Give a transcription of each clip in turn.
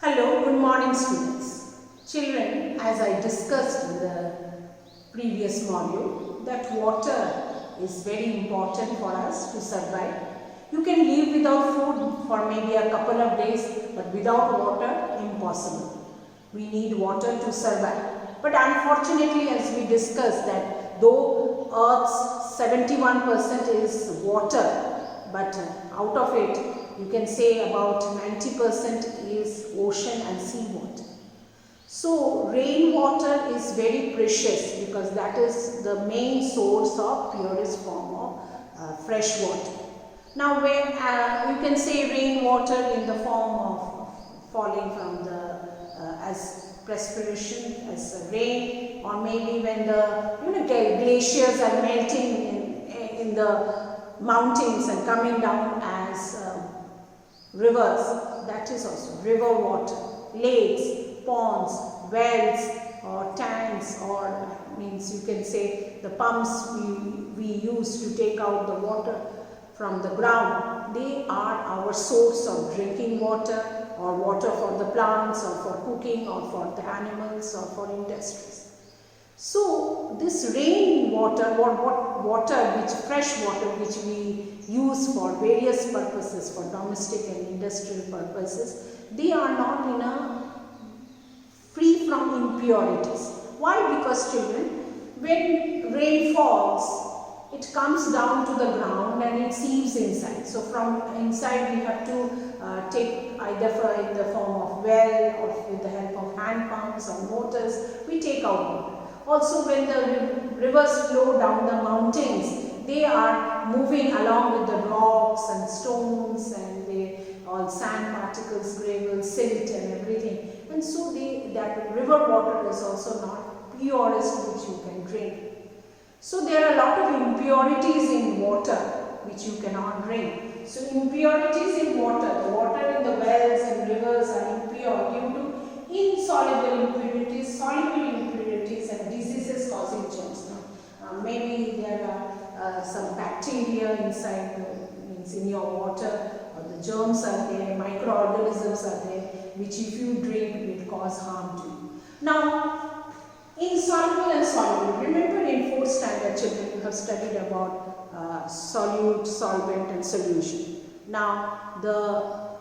Hello, good morning students. Children, as I discussed in the previous module, that water is very important for us to survive. You can live without food for maybe a couple of days, but without water, impossible. We need water to survive. But unfortunately, as we discussed that though Earth's 71% is water, but out of it you can say about 90% is ocean and seawater. So rainwater is very precious because that is the main source of purest form of fresh water. Now where you can say rainwater in the form of falling from the as perspiration, as rain, or maybe when the glaciers are melting in the mountains and coming down as rivers, that is also river water, lakes, ponds, wells or tanks, or means you can say the pumps we use to take out the water from the ground. They are our source of drinking water or water for the plants or for cooking or for the animals or for industries. So this rain water or fresh water which we use for various purposes, for domestic and industrial purposes, they are not in a free from impurities. Why? Because children, when rain falls, it comes down to the ground and it seeps inside. So from inside we have to take either in the form of well or with the help of hand pumps or motors, we take out water. Also when the rivers flow down the mountains, they are moving along with the rocks and stones and all sand particles, gravel, silt and everything. And so that river water is also not purest which you can drink. So there are a lot of impurities in water which you cannot drink. So impurities in water, the water in the wells and rivers are impure due to insoluble impurities, soluble impurities and diseases causing germs. Maybe there are some bacteria inside, means in your water, or the germs are there, microorganisms are there, which if you drink will cause harm to you. Now, insoluble and soluble. Remember in 4th standard children you have studied about solute, solvent and solution. Now the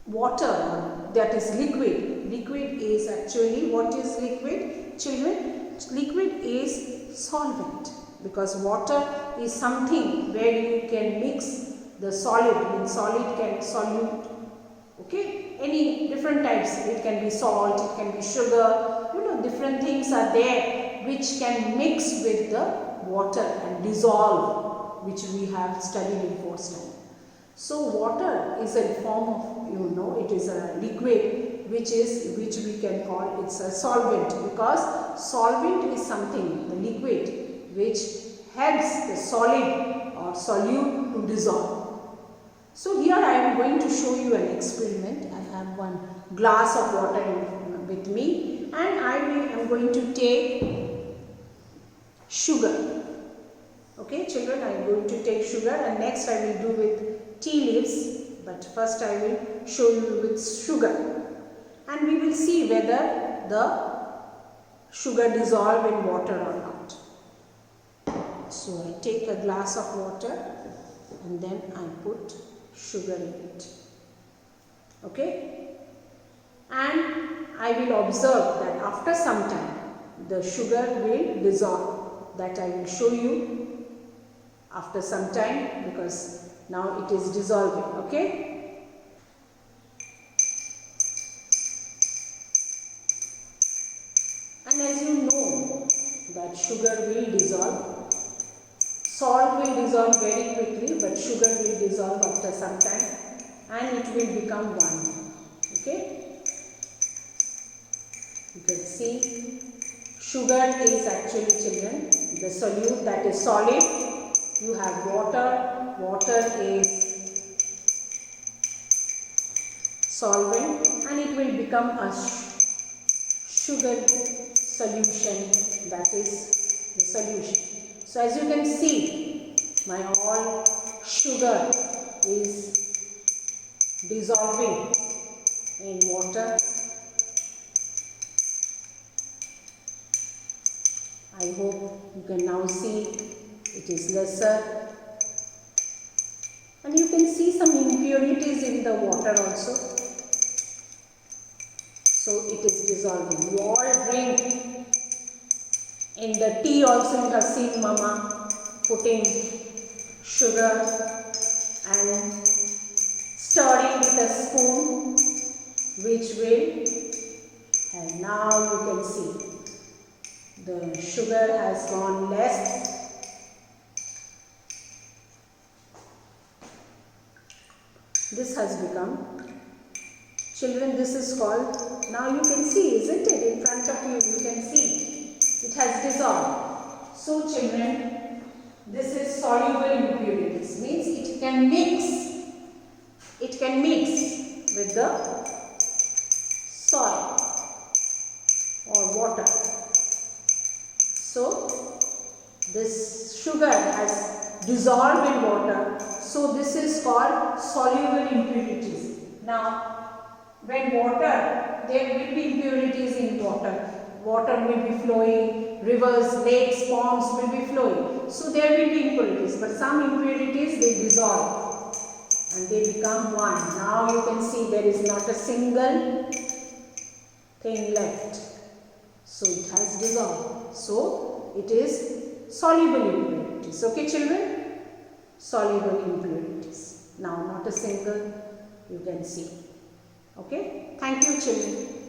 water that is liquid, liquid is actually, what is liquid? Children, liquid is solvent, because water is something where you can mix the solid, means solid can solute, okay, any different types, it can be salt, it can be sugar, different things are there which can mix with the water and dissolve, which we have studied in 4th standard. So water is a form of, it is a liquid which we can call it's a solvent, because solvent is something, the liquid, which helps the solid or solute to dissolve. So here I am going to show you an experiment. I have one glass of water with me and I am going to take sugar. Okay children, I am going to take sugar and next I will do with tea leaves, but first I will show you with sugar and we will see whether the sugar dissolve in water or not. So I take a glass of water and then I put sugar in it. Okay, and I will observe that after some time the sugar will dissolve. That I will show you after some time, because now it is dissolving. Okay, and as you know that sugar will dissolve, salt will dissolve very quickly, but sugar will dissolve after some time and it will become one. Okay, you can see sugar is actually, children, the solute, that is solid. You have water, water is solvent and it will become a sugar solution, that is the solution. So as you can see, my all sugar is dissolving in water. I hope you can now see it is lesser. And you can see some impurities in the water also. So it is dissolving. You all drink. In the tea also you have seen Mama putting sugar and stirring with a spoon, which will, and now you can see the sugar has gone less. This has become, children, this is called, now you can see, isn't it? In front of you, you can see it has dissolved. So children, this is soluble impurities, means it can mix with the soil or water. So this sugar has dissolved in water, so this is called soluble impurities. Now when water, there will be impurities in water. Water will be flowing, rivers, lakes, ponds will be flowing. So there will be impurities, but some impurities they dissolve and they become one. Now you can see there is not a single thing left. So it has dissolved. So it is soluble impurities. Okay children? Soluble impurities. Now not a single, you can see. Okay? Thank you children.